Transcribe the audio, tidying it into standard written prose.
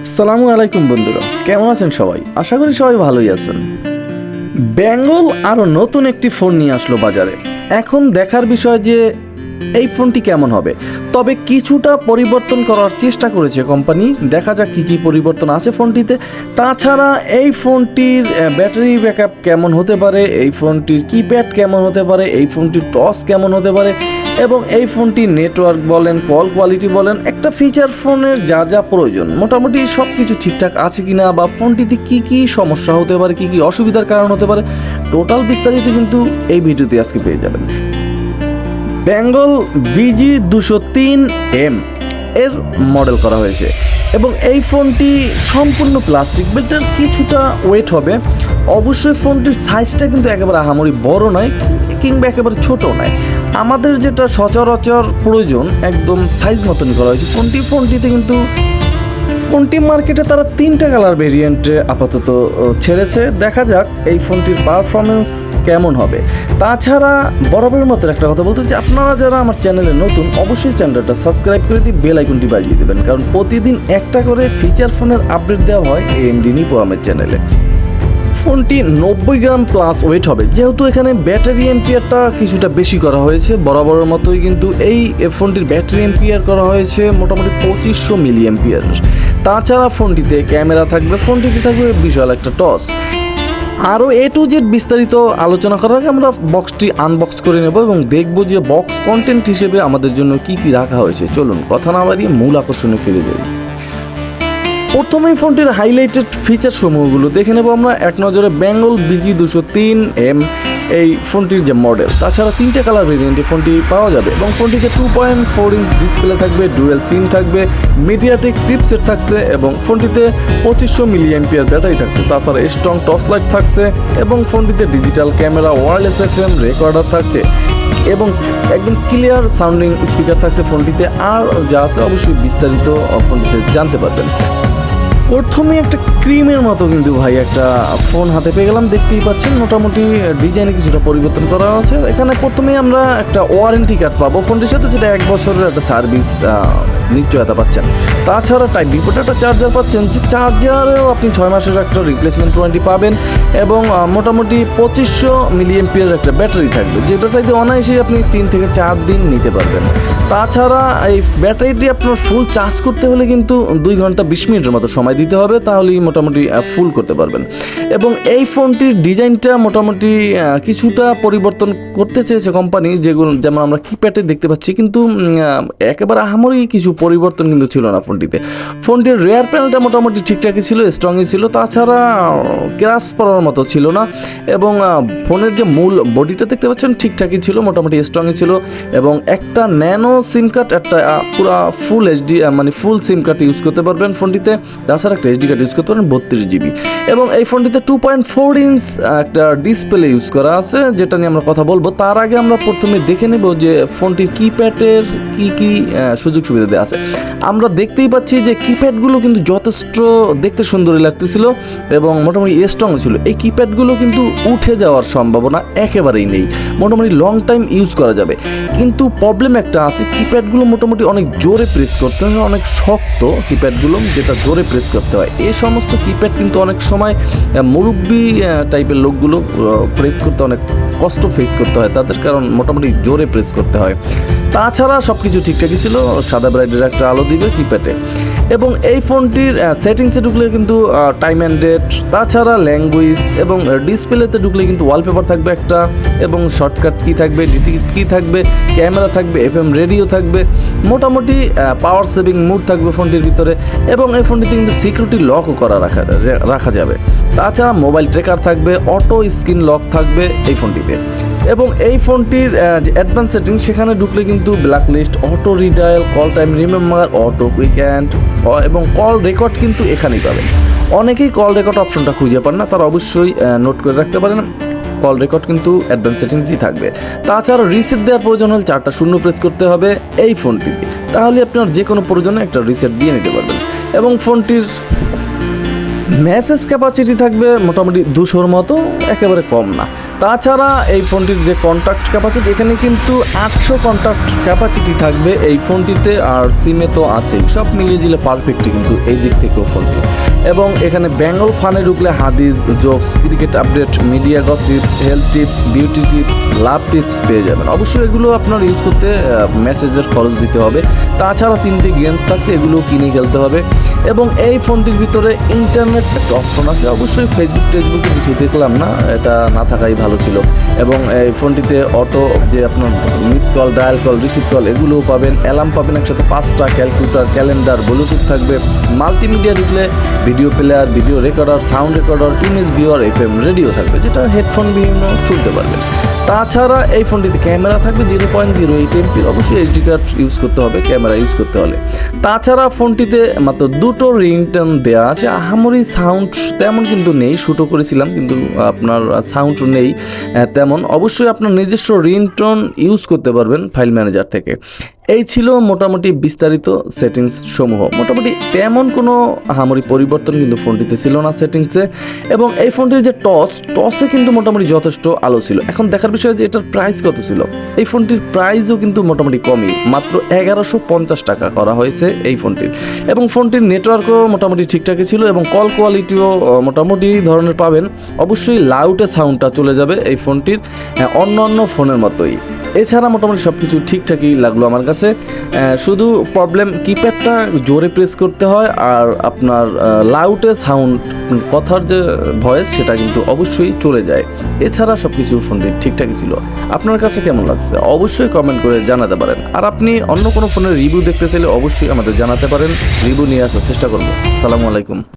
আসসালামু আলাইকুম বন্ধুরা, কেমন আছেন সবাই? আশা করি সবাই ভালোই আছেন। বেঙ্গল আরও নতুন একটি ফোন নিয়ে আসলো বাজারে। এখন দেখার বিষয় যে এই ফোনটি কেমন হবে। তবে কিছুটা পরিবর্তন করার চেষ্টা করেছে কোম্পানি। দেখা যাক কী কী পরিবর্তন আছে ফোনটিতে। তাছাড়া এই ফোনটির ব্যাটারি ব্যাকআপ কেমন হতে পারে, এই ফোনটির কিপ্যাড কেমন হতে পারে, এই ফোনটির টস কেমন হতে পারে, এবং এই ফোনটি নেটওয়ার্ক বলেন, কল কোয়ালিটি বলেন, একটা ফিচার ফোনের যা যা প্রয়োজন মোটামুটি সব কিছু ঠিকঠাক আছে কিনা, বা ফোনটিতে কি কি সমস্যা হতে পারে, কি কি অসুবিধার কারণ হতে পারে, টোটাল বিস্তারিত কিন্তু এই ভিডিওতে আজকে পেয়ে যাবেন। বেঙ্গল BG203M এর মডেল করা হয়েছে এবং এই ফোনটি সম্পূর্ণ প্লাস্টিক বিল্টের, কিছুটা ওয়েট হবে। অবশ্যই ফোনটির সাইজটা কিন্তু একেবারে আহামরি বড় নয় কিংবা একেবারে ছোটও নয়। আমাদের যেটা সচরাচর প্রয়োজন একদম সাইজ মতনই করা হয়েছে ফোনটিতে কিন্তু ফোনটি মার্কেটে তারা 3টা কালার ভেরিয়েন্টে আপাতত ছেড়েছে। দেখা যাক এই ফোনটির পারফরমেন্স কেমন হবে। তাছাড়া বরাবরের মতো একটা কথা বলতে, যে আপনারা যারা আমার চ্যানেলে নতুন অবশ্যই চ্যানেলটা সাবস্ক্রাইব করে দিয়ে বেল আইকনটি বাজিয়ে দেবেন, কারণ প্রতিদিন একটা করে ফিচার ফোনের আপডেট দেওয়া হয় AMD নিপো আমার চ্যানেলে। ফোনটি 90 গ্রাম প্লাস ওয়েট হবে, যেহেতু এখানে ব্যাটারি এম্পিয়ারটা কিছুটা বেশি করা হয়েছে। বরাবরের মতোই কিন্তু এই ফোনটির ব্যাটারি এম্পিয়ার করা হয়েছে মোটামুটি 2500 মিলি এম্পিয়ার। তাছাড়া ফোনটিতে ক্যামেরা থাকবে, ফোনটিতে থাকবে বিশাল একটা টস। আরও A to Z বিস্তারিত আলোচনা করার আগে আমরা বক্সটি আনবক্স করে নেব এবং দেখব যে বক্স কন্টেন্ট হিসেবে আমাদের জন্য কি কি রাখা হয়েছে। চলুন কথা না বাড়িয়ে মূল আকর্ষণে ফিরে যাই। প্রথমেই ফোনটির হাইলাইটেড ফিচার সমূহগুলো দেখে নেব আমরা এক নজরে। বেঙ্গল BG203M এই ফোনটির যে মডেল, তাছাড়া 3টে কালার ভেরিয়েন্টে ফোনটি পাওয়া যাবে এবং ফোনটিতে 2.4 ইঞ্চ ডিসপ্লে থাকবে, ডুয়েল সিম থাকবে, মিডিয়াটেক চিপসেট থাকছে এবং ফোনটিতে 2500 মিলি এম্পিয়ার ব্যাটারি থাকছে। তাছাড়া স্ট্রং টর্চ লাইট থাকছে এবং ফোনটিতে digital camera, wireless FM recorder থাকছে এবং একদম ক্লিয়ার সাউন্ডিং স্পিকার থাকছে ফোনটিতে। আর যা আছে অবশ্যই বিস্তারিত ফোনটিতে জানতে পারবেন। প্রথমে একটা ক্রিমের মতো কিন্তু ভাই একটা ফোন হাতে পেয়ে গেলাম, দেখতেই পাচ্ছেন। মোটামুটি ডিজাইনে কিছুটা পরিবর্তন করা আছে। এখানে প্রথমেই আমরা একটা ওয়ারেন্টি কার্ড পাবো ফোনটির সাথে, যেটা 1 বছরের একটা সার্ভিস নিশ্চয়তা পাচ্ছেন। তাছাড়া টাইপ বি পোর্টের একটা চার্জার পাচ্ছেন, যে চার্জারেও আপনি 6 মাসের একটা রিপ্লেসমেন্ট ওয়ারেন্টি পাবেন এবং মোটামুটি 2500 মিলি এম্পিয়ার একটা ব্যাটারি থাকবে, যে ব্যাটারিতে অনায়াসেই আপনি 3 থেকে 4 দিন নিতে পারবেন। তাছাড়া এই ব্যাটারিটি আপনার ফুল চার্জ করতে হলে কিন্তু 2 ঘন্টা 20 মিনিটের মতো সময় দিতে হবে, তাহলেই মোটামুটি ফুল করতে পারবেন। এবং এই ফোনটির ডিজাইনটা মোটামুটি কিছুটা পরিবর্তন করতে চেয়েছে কোম্পানি, যেগুলো যেমন আমরা কিপ্যাডে দেখতে পাচ্ছি, কিন্তু একেবারে আহামরি কিছু পরিবর্তন কিন্তু ছিল না ফোনটিতে। ফোনটির রেয়ার প্যানেলটা মোটামুটি ঠিকঠাকই ছিল, স্ট্রংই ছিল, তাছাড়া ক্রাশ পড়ার মতো ছিল না। এবং ফোনের যে মূল বডিটা দেখতে পাচ্ছেন ঠিকঠাকই ছিল, মোটামুটি স্ট্রংই ছিল। এবং একটা ন্যানো সিম কার্ড, একটা পুরো ফুল HD মানে ফুল সিম কার্ড ইউজ করতে পারবেন ফোনটিতে। তাছাড়া একটা SD কার্ড ইউজ করতে পারেন 32 GB। এবং এই ফোনটিতে 2.4 ইঞ্চ একটা ডিসপ্লে ইউজ করা আছে, যেটা নিয়ে আমরা কথা বলবো। তার আগে আমরা প্রথমে দেখে নেব যে ফোনটির কিপ্যাডের কি কি সুযোগ সুবিধা দেওয়া আছে। আমরা দেখতেই পাচ্ছি যে কিপ্যাডগুলো কিন্তু যথেষ্ট দেখতে সুন্দরই লাগতেছিল এবং মোটামুটি স্ট্রং ছিল। এই কিপ্যাডগুলো কিন্তু উঠে যাওয়ার সম্ভাবনা একেবারেই নেই, মোটামুটি লং টাইম ইউজ করা যাবে। কিন্তু প্রবলেম একটা আছে, কিপ্যাডগুলো মোটামুটি অনেক জোরে প্রেস করতে হয়, অনেক শক্ত কিপ্যাডগুলো, যেটা জোরে প্রেস করতে হয়। এই সমস্ত কিপ্যাড কিন্তু অনেক সময় মুরব্বি টাইপের লোকগুলো প্রেস করতে অনেক কষ্ট ফেস করতে হয় তাদের, কারণ মোটামুটি জোরে প্রেস করতে হয়। তাছাড়া সব কিছু ঠিকঠাকই ছিল, সাদা ব্রাইটের একটা আলো দিবে কিপ্যাডে। এবং এই ফোনটির সেটিংসে ঢুকলে কিন্তু টাইম অ্যান্ড ডেট, তাছাড়া ল্যাঙ্গুয়েজ, এবং ডিসপ্লেতে ঢুকলে কিন্তু ওয়ালপেপার থাকবে একটা, এবং শর্টকাট কি থাকবে, ডিটি কি থাকবে, ক্যামেরা থাকবে, FM রেডিও থাকবে, মোটামুটি পাওয়ার সেভিং মুড থাকবে ফোনটির ভিতরে। এবং এই ফোনটিতে কিন্তু সিকিউরিটি লকও করা রাখা যাবে। তাছাড়া মোবাইল ট্র্যাকার থাকবে, অটো স্ক্রিন লক থাকবে এই ফোনটিতে। এবং এই ফোনটির যে অ্যাডভান্স সেটিং, সেখানে ঢুকলে কিন্তু black list, auto redial, call time remember, auto quick and এবং কল রেকর্ড কিন্তু এখানেই পাবেন। অনেকেই কল রেকর্ড অপশনটা খুঁজে পান না, তারা অবশ্যই নোট করে রাখতে পারেন, কল রেকর্ড কিন্তু অ্যাডভান্স সেটিংসই থাকবে। তাছাড়া রিসেট দেওয়ার প্রয়োজন হলে 4টা শূন্য প্রেস করতে হবে এই ফোনটিতে, তাহলে আপনার যে কোনো প্রয়োজনে একটা রিসেট দিয়ে নিতে পারবেন। এবং ফোনটির মেসেজ ক্যাপাসিটি থাকবে মোটামুটি 200-র মতো, একেবারে কম না। তাছাড়া এই ফোনটির যে কন্ট্যাক্ট ক্যাপাসিটি, এখানে কিন্তু 800 কন্ট্যাক্ট ক্যাপাসিটি থাকবে এই ফোনটিতে, আর সিমে তো আছেই। সব মিলিয়ে দিলে পারফেক্টই কিন্তু এই দিক থেকেও ফোনটি। এবং এখানে বেঙ্গল ফানে ঢুকলে হাদিস, jokes, cricket update, media gossips, health tips, beauty tips, love tips পেয়ে যাবেন। অবশ্যই এগুলো আপনার ইউজ করতে মেসেজের খরচ দিতে হবে। তাছাড়া 3টি গেমস থাকছে, এগুলো কিনে খেলতে হবে। এবং এই ফোনটির ভিতরে ইন্টারনেট একটা অপশন আছে। অবশ্যই ফেসবুকে কিছু দেখলাম না, এটা না থাকাই ভালো ছিল। এবং এই ফোনটিতে অটো যে আপনার miss call, dial call, receive call এগুলোও পাবেন। অ্যালার্ম পাবেন একসাথে 5টা, ক্যালকুলেটর, ক্যালেন্ডার, ব্লুটুথ থাকবে। Multimedia display, video player, video recorder, sound recorder, image viewer, FM radio থাকবে, যেটা হেডফোন বিভিন্ন শুনতে পারবেন। তাছাড়া এই ফোনটিতে ক্যামেরা থাকবে 0.08 MP। অবশ্যই এইচডি কার্ড ইউজ করতে হবে ক্যামেরা ইউজ করতে হলে। তাছাড়া ফোনটিতে মাত্র 2টো রিংটোন দেওয়া আছে। আহামরি সাউন্ড তেমন কিন্তু নেই, শুটও করেছিলাম কিন্তু আপনার সাউন্ড নেই তেমন। অবশ্যই আপনার নিজস্ব রিংটোন ইউজ করতে পারবেন ফাইল ম্যানেজার থেকে। এই ছিল মোটামুটি বিস্তারিত সেটিংস সমূহ। মোটামুটি তেমন কোনো আহামরি পরিবর্তন কিন্তু ফোনটিতে ছিল না সেটিংসে। এবং এই ফোনটির যে টসে কিন্তু মোটামুটি যথেষ্ট আলো ছিল। এখন দেখার বিষয় যে এটার প্রাইস কত ছিল। এই ফোনটির প্রাইসও কিন্তু মোটামুটি কমই, মাত্র 1150 টাকা করা হয়েছে এই ফোনটির। এবং ফোনটির নেটওয়ার্কও মোটামুটি ঠিকঠাকই ছিল এবং কল কোয়ালিটিও মোটামুটি ধরনের পাবেন। অবশ্যই লাউডে সাউন্ডটা চলে যাবে এই ফোনটির, অন্য ফোনের মতোই। এছাড়া মোটামুটি সব কিছু ঠিকঠাকই লাগলো আমার কাছে। শুধু প্রবলেম কিপ্যাডটা জোরে প্রেস করতে হয়, আর আপনার লাউডে সাউন্ড, কথার যে ভয়েস সেটা কিন্তু অবশ্যই চলে যায়। এছাড়া সব কিছু ফোনটি ঠিকঠাকই ছিল। আপনার কাছে কেমন লাগছে অবশ্যই কমেন্ট করে জানাতে পারেন। আর আপনি অন্য কোনো ফোনের রিভিউ দেখতে চাইলে অবশ্যই আমাদের জানাতে পারেন, রিভিউ নিয়ে আসার চেষ্টা করবো। আসসালামু আলাইকুম।